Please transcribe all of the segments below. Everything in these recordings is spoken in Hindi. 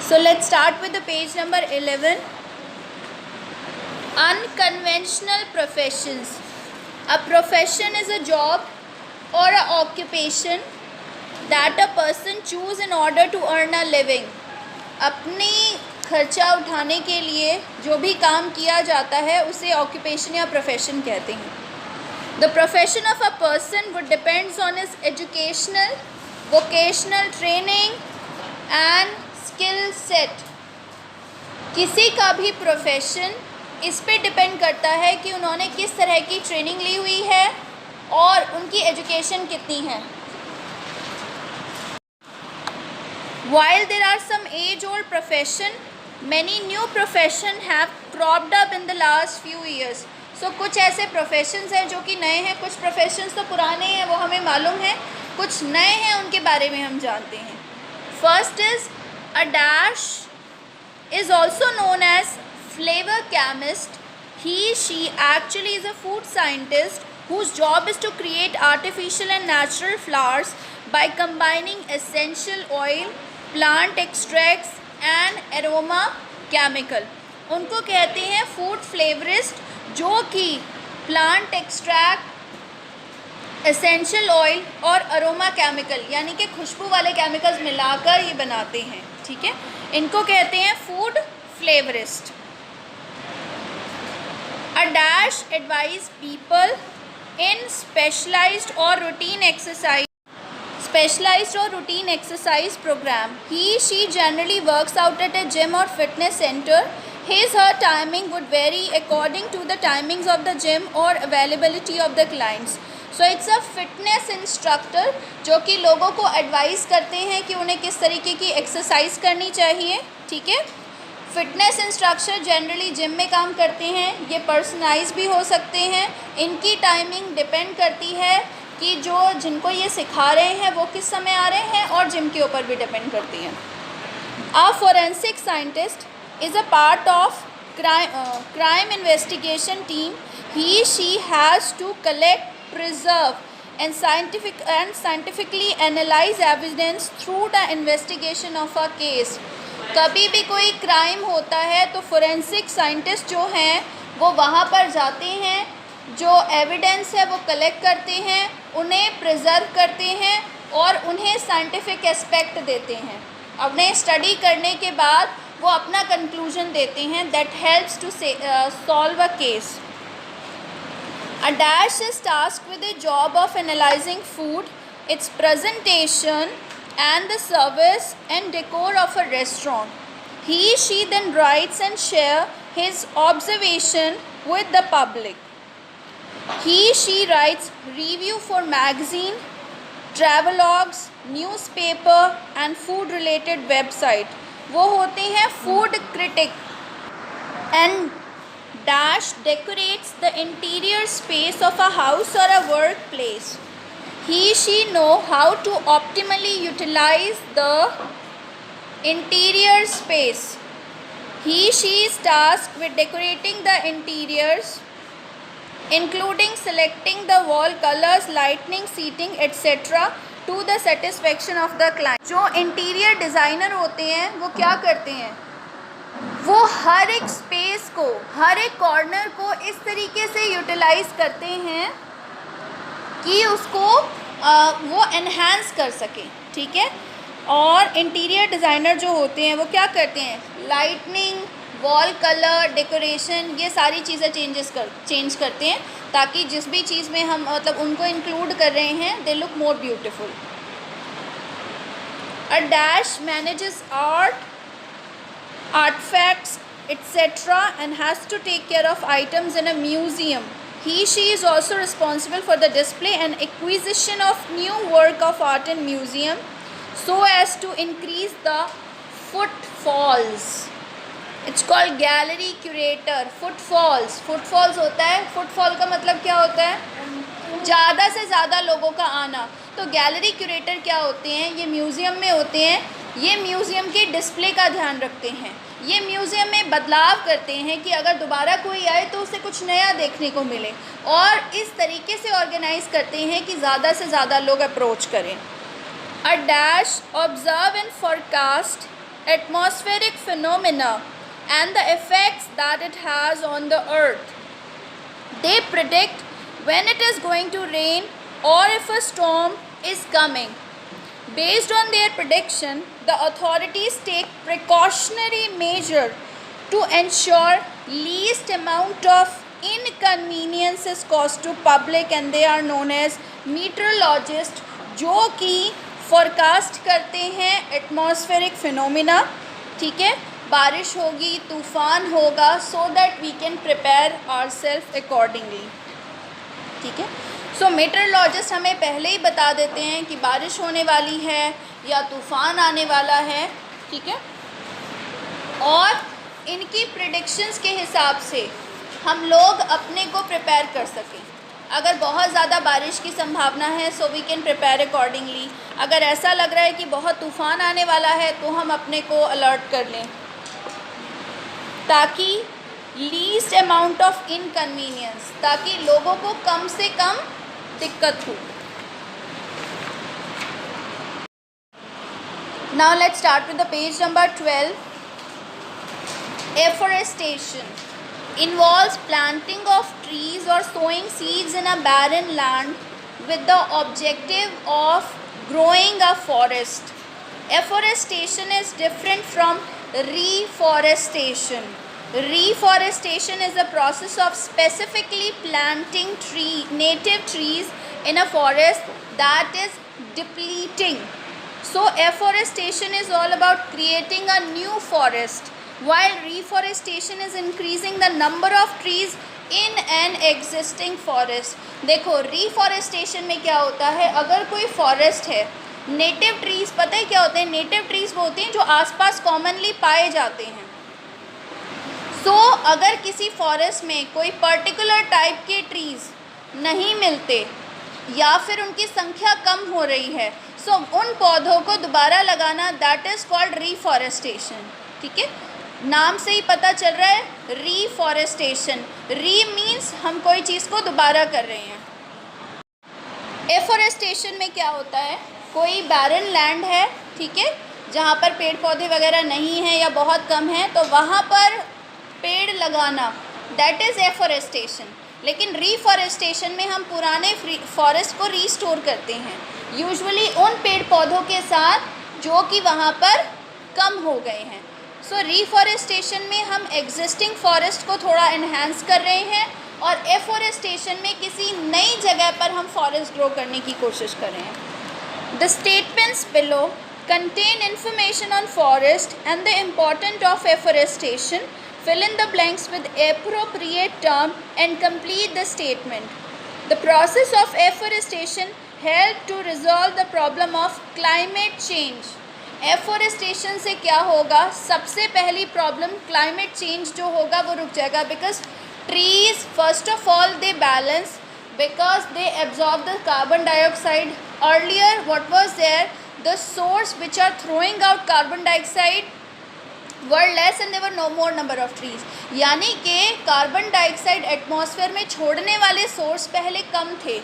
So let's start with the page number 11. Unconventional professions. A profession is a job or an occupation that a person choose in order to earn a living. अपनी खर्चा उठाने के लिए जो भी काम किया जाता है उसे ऑक्यूपेशन या प्रोफेशन कहते हैं. The profession of a person would depends on his educational, vocational training and skill set. किसी का भी प्रोफेशन इस पे डिपेंड करता है कि उन्होंने किस तरह की ट्रेनिंग ली हुई है और उनकी एजुकेशन कितनी है. While there are some age-old profession, many new profession have cropped up in the last few years. So कुछ ऐसे प्रोफेशंस हैं जो कि नए हैं, कुछ प्रोफेशंस तो पुराने हैं, वो हमें मालूम है, कुछ नए हैं उनके बारे में हम जानते हैं. First is a dash is also known as flavor chemist. She actually is a food scientist whose job is to create artificial and natural flowers by combining essential oil, plant extracts and aroma chemical. उनको कहते हैं फूड फ्लेवरिस्ट, जो कि प्लांट एक्सट्रैक्ट, एसेंशियल ऑयल और अरोमा केमिकल यानी कि खुशबू वाले केमिकल्स मिलाकर ये बनाते हैं. ठीक है, इनको कहते हैं food फ्लेवरिस्ट. A dash advise people in specialized or routine exercise program. She generally works out at a gym or fitness center. Her timing would vary according to the timings of the gym or availability of the clients. So it's a fitness instructor जो कि लोगों को एडवाइस करते हैं कि उन्हें किस तरीके की एक्सरसाइज करनी चाहिए. ठीक है, फिटनेस इंस्ट्रक्टर जनरली जिम में काम करते हैं. ये पर्सनलाइज भी हो सकते हैं. इनकी टाइमिंग डिपेंड करती है कि जिनको ये सिखा रहे हैं वो किस समय आ रहे हैं, और जिम के ऊपर भी डिपेंड करती हैं. A forensic scientist is a part of crime investigation team. She has to collect, preserve and scientifically analyze evidence through the investigation of a case. कभी भी कोई क्राइम होता है तो फोरेंसिक साइंटिस्ट जो हैं वो वहाँ पर जाते हैं, जो एविडेंस है वो कलेक्ट करते हैं, उन्हें प्रिजर्व करते हैं और उन्हें साइंटिफिक एस्पेक्ट देते हैं. अपने स्टडी करने के बाद वो अपना कंक्लूजन देते हैं. That helps to solve a case. A dash is tasked with the job of analyzing food, its presentation and the service and decor of a restaurant. She then writes and share his observation with the public. She writes review for magazine, travelogues, newspaper and food related website. वो होते हैं food critic. And dash decorates the interior space of a house or a workplace. She know how to optimally utilize the interior space. She is tasked with decorating the interiors, including selecting the wall colors, lighting, seating, etc. to the satisfaction of the client. जो इंटीरियर डिज़ाइनर होते हैं वो क्या करते हैं, वो हर एक स्पेस को, हर एक कॉर्नर को इस तरीके से यूटिलाइज करते हैं कि उसको वो एनहांस कर सकें. ठीक है, और इंटीरियर डिज़ाइनर जो होते हैं वो क्या करते हैं, लाइटनिंग, वॉल कलर, डेकोरेशन, ये सारी चीज़ें चेंज करते हैं ताकि जिस भी चीज़ में हम मतलब उनको इंक्लूड कर रहे हैं they look more beautiful. A dash manages artifacts etc. and has to take care of items in a museum. She is also responsible for the display and acquisition of new work of art in museum so as to increase the footfalls. It's called gallery curator. footfalls होता है. footfall का मतलब क्या होता है, ज़्यादा से ज़्यादा लोगों का आना. तो गैलरी क्यूरेटर क्या होते हैं, ये म्यूज़ियम में होते हैं. ये म्यूज़ियम के डिस्प्ले का ध्यान रखते हैं. ये म्यूज़ियम में बदलाव करते हैं कि अगर दोबारा कोई आए तो उसे कुछ नया देखने को मिले, और इस तरीके से ऑर्गेनाइज़ करते हैं कि ज़्यादा से ज़्यादा लोग अप्रोच करें. A dash observe and forecast atmospheric phenomena and the effects that it has on the earth. They predict when it is going to rain or if a storm is coming. Based on their prediction, the authorities take precautionary measure to ensure least amount of inconvenience is caused to public, and they are known as meteorologist, जो कि forecast करते हैं atmospheric phenomena. ठीक है, बारिश होगी, तूफ़ान होगा, so that we can prepare ourselves accordingly. ठीक है, सो मेट्रोलॉजिस्ट हमें पहले ही बता देते हैं कि बारिश होने वाली है या तूफ़ान आने वाला है. ठीक है, और इनकी प्रेडिक्शंस के हिसाब से हम लोग अपने को प्रिपेयर कर सकें. अगर बहुत ज़्यादा बारिश की संभावना है so we can prepare accordingly. अगर ऐसा लग रहा है कि बहुत तूफ़ान आने वाला है तो हम अपने को अलर्ट कर लें, ताकि लीस्ट अमाउंट ऑफ इनकन्वीनियंस, ताकि लोगों को कम से कम दिक्कत हो. Now let's start with the page number 12. Afforestation involves planting of trees or sowing seeds in a barren land with the objective of growing a forest. Afforestation is different from reforestation. Reforestation is the process of specifically planting native trees in a forest that is depleting. So afforestation is all about creating a new forest, while reforestation is increasing the number of trees in an existing forest. देखो reforestation में क्या होता है, अगर कोई forest है, नेटिव ट्रीज़ पता है क्या होते हैं? नेटिव ट्रीज़ वो होते हैं जो आसपास कॉमनली पाए जाते हैं. सो अगर किसी फॉरेस्ट में कोई पर्टिकुलर टाइप के ट्रीज़ नहीं मिलते या फिर उनकी संख्या कम हो रही है, सो उन पौधों को दोबारा लगाना, दैट इज़ कॉल्ड रीफॉरेस्टेशन. ठीक है, नाम से ही पता चल रहा है रीफॉरेस्टेशन. री मीन्स हम कोई चीज़ को दोबारा कर रहे हैं. एफॉरेस्टेशन में क्या होता है, कोई बैरन लैंड है, ठीक है, जहाँ पर पेड़ पौधे वगैरह नहीं हैं या बहुत कम हैं, तो वहाँ पर पेड़ लगाना, दैट इज़ एफॉरेस्टेशन. लेकिन रीफॉरेस्टेशन में हम पुराने फॉरेस्ट को रीस्टोर करते हैं, यूजुअली उन पेड़ पौधों के साथ जो कि वहाँ पर कम हो गए हैं. सो रीफॉरेस्टेशन में हम एग्जिस्टिंग फॉरेस्ट को थोड़ा इन्हांस कर रहे हैं, और एफॉरेस्टेशन में किसी नई जगह पर हम फॉरेस्ट ग्रो करने की कोशिश कर रहे हैं. The statements below contain information on forest and the importance of afforestation. Fill in the blanks with appropriate term and complete the statement. The process of afforestation help to resolve the problem of climate change. Afforestation से क्या होगा, सबसे पहली प्रॉब्लम क्लाइमेट चेंज जो होगा वो रुक जाएगा, because trees first of all they balance, because they absorb the carbon dioxide. Earlier what was there, the source which are throwing out carbon dioxide were less and there were no more number of trees. यानी कि कार्बन डाइऑक्साइड एटमॉस्फेयर में छोड़ने वाले सोर्स पहले कम थे,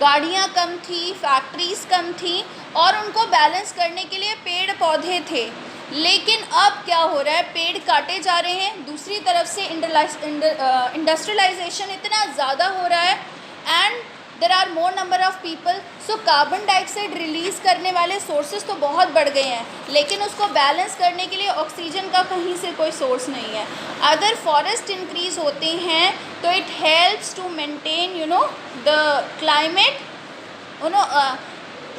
गाड़ियाँ कम थी, फैक्ट्रीज कम थी, और उनको बैलेंस करने के लिए पेड़ पौधे थे. लेकिन अब क्या हो रहा है, पेड़ काटे जा रहे हैं, दूसरी तरफ से इंडस्ट्रियलाइजेशन इतना ज़्यादा हो रहा है, and there are more number of people. So carbon dioxide release करने वाले सोर्सेज तो बहुत बढ़ गए हैं, लेकिन उसको बैलेंस करने के लिए ऑक्सीजन का कहीं से कोई सोर्स नहीं है. अगर फॉरेस्ट इंक्रीज़ होते हैं तो it helps to maintain the climate.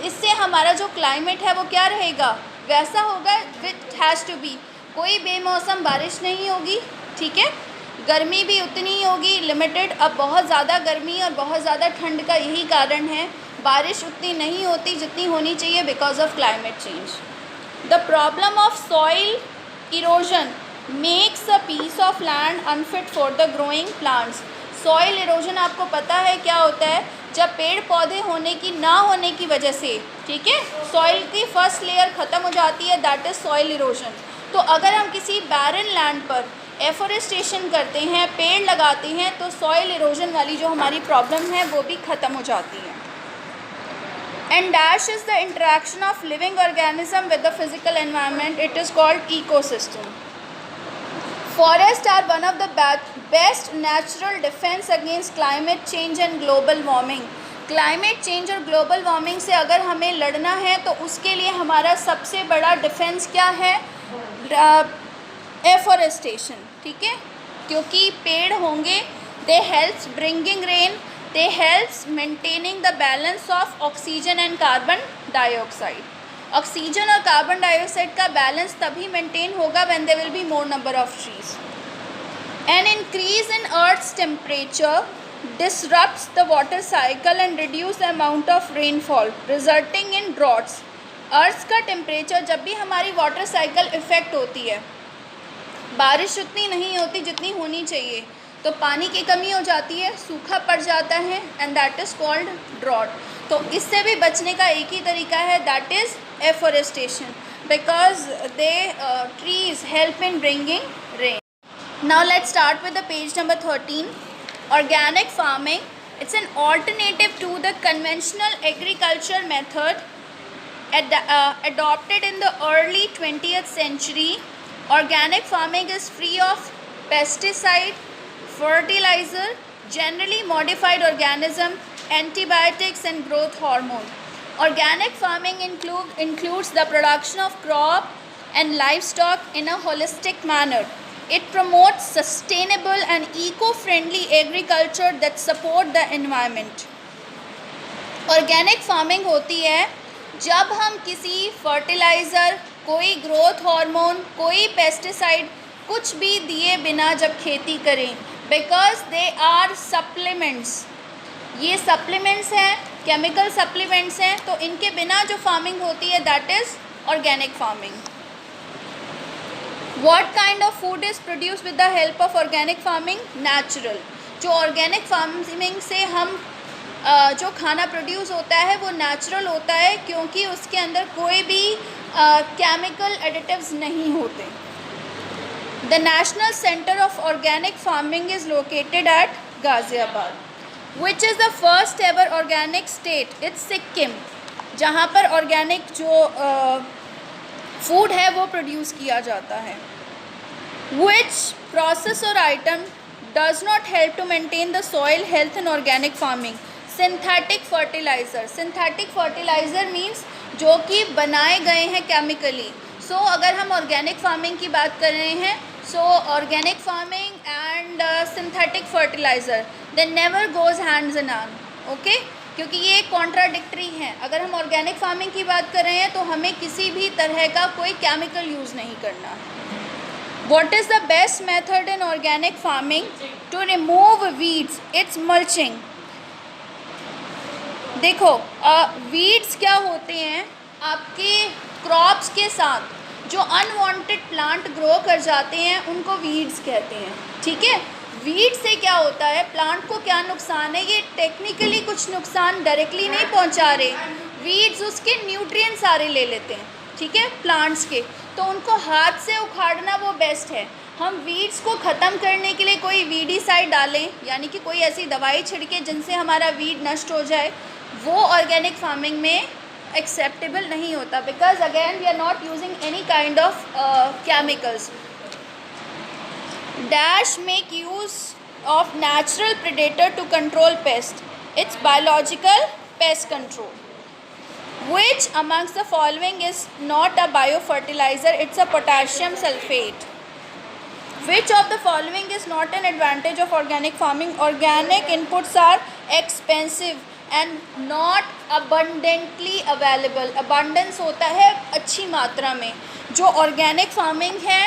इससे हमारा जो क्लाइमेट है वो क्या रहेगा, वैसा होगा विच हैज़ टू बी. कोई बेमौसम बारिश नहीं होगी, ठीक है, गर्मी भी उतनी ही होगी, लिमिटेड. अब बहुत ज़्यादा गर्मी और बहुत ज़्यादा ठंड का यही कारण है, बारिश उतनी नहीं होती जितनी होनी चाहिए because of climate change. The problem of soil erosion makes a piece of land unfit for the growing plants. Soil erosion आपको पता है क्या होता है, जब पेड़ पौधे होने की ना होने की वजह से, ठीक है, सॉइल की फर्स्ट लेयर ख़त्म हो जाती है, दैट इज़ सॉइल इरोजन. तो अगर हम किसी बैरन लैंड पर एफोरेस्टेशन करते हैं, पेड़ लगाते हैं, तो सॉइल इरोजन वाली जो हमारी प्रॉब्लम है वो भी ख़त्म हो जाती है. And dash is the interaction of living organism with the physical environment. It is called ecosystem. Forests are one of the best natural defense against climate change and global warming. Climate change और ग्लोबल वार्मिंग से अगर हमें लड़ना है तो उसके लिए हमारा सबसे बड़ा डिफेंस क्या है? एफॉरेस्टेशन, ठीक है, क्योंकि पेड़ होंगे, दे helps bringing rain, they helps maintaining the balance of oxygen and carbon dioxide. Oxygen और कार्बन डाइऑक्साइड का बैलेंस तभी मेंटेन होगा when there will be more number of trees. An increase in Earth's temperature disrupts the water cycle and reduce the amount of rainfall, resulting in droughts. अर्थ का टेम्परेचर जब भी हमारी वाटर साइकिल इफ़ेक्ट होती है, बारिश उतनी नहीं होती जितनी होनी चाहिए, तो पानी की कमी हो जाती है, सूखा पड़ जाता है, and that is called drought. तो इससे भी बचने का एक ही तरीका है, that is afforestation, because the trees help in bringing rain. Now let's start with the page number 13. Organic farming, it's an alternative to the conventional agriculture method adopted in the early 20th century. Organic farming is free of pesticide, fertilizer, generally modified organism, antibiotics and growth hormone. Organic farming includes the production of crop and livestock in a holistic manner. It promotes sustainable and eco-friendly agriculture that support the environment. Organic farming होती है जब हम किसी फर्टिलाइज़र, कोई ग्रोथ हार्मोन, कोई पेस्टिसाइड कुछ भी दिए बिना जब खेती करें, बिकॉज दे आर सप्लीमेंट्स. ये सप्लीमेंट्स हैं, केमिकल सप्लीमेंट्स हैं, तो इनके बिना जो फार्मिंग होती है that is organic farming. What kind of food is produce with the help of organic farming? Natural. जो ऑर्गेनिक फार्मिंग से हम जो खाना प्रोड्यूस होता है वो नेचुरल होता है, क्योंकि उसके अंदर कोई भी केमिकल एडिटिव्स नहीं होते. The national centre of organic farming is located at Ghaziabad, which is the first ever organic state. It's Sikkim, जहाँ पर ऑर्गेनिक जो फूड है वो प्रोड्यूस किया जाता है. विच प्रोसेस और item does not help to maintain the soil health in organic farming? Synthetic fertiliser. Synthetic fertiliser means जो कि बनाए गए हैं केमिकली. सो अगर हम ऑर्गेनिक फार्मिंग की बात कर रहे हैं, सो organic farming and synthetic fertiliser they never goes hands in hand, okay, क्योंकि ये कॉन्ट्राडिक्टरी हैं. अगर हम ऑर्गेनिक फार्मिंग की बात कर रहे हैं तो हमें किसी भी तरह का कोई केमिकल यूज़ नहीं करना. What is the best method in organic farming to remove weeds? It's mulching. देखो, वीड्स क्या होते हैं? आपके क्रॉप्स के साथ जो अनवांटेड प्लांट ग्रो कर जाते हैं उनको वीड्स कहते हैं, ठीक है. वीड से क्या होता है, प्लांट को क्या नुकसान है? ये टेक्निकली कुछ नुकसान डायरेक्टली नहीं पहुंचा रहे. वीड्स उसके न्यूट्रिएंट सारे ले लेते हैं, ठीक है, प्लांट्स के, तो उनको हाथ से उखाड़ना वो बेस्ट है. हम वीड्स को ख़त्म करने के लिए कोई वीडीसाइड डालें, यानी कि कोई ऐसी दवाई छिड़के जिनसे हमारा वीड नष्ट हो जाए, वो ऑर्गेनिक फार्मिंग में एक्सेप्टेबल नहीं होता, because again we are not using any kind of chemicals. Dash make use of natural predator to control pest. It's biological pest control. Which amongst the following is not a biofertilizer? It's a potassium sulfate. Which of the following is not an advantage of organic farming? Organic inputs are expensive and not abundantly available. Abundance होता है अच्छी मात्रा में. जो organic farming है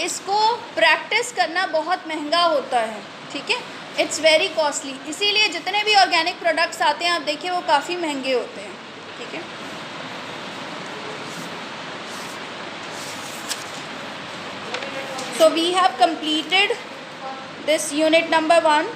इसको प्रैक्टिस करना बहुत महंगा होता है, ठीक है, इट्स वेरी कॉस्टली. इसीलिए जितने भी ऑर्गेनिक प्रोडक्ट्स आते हैं आप देखिए वो काफ़ी महंगे होते हैं, ठीक है. So we have completed this unit number 1.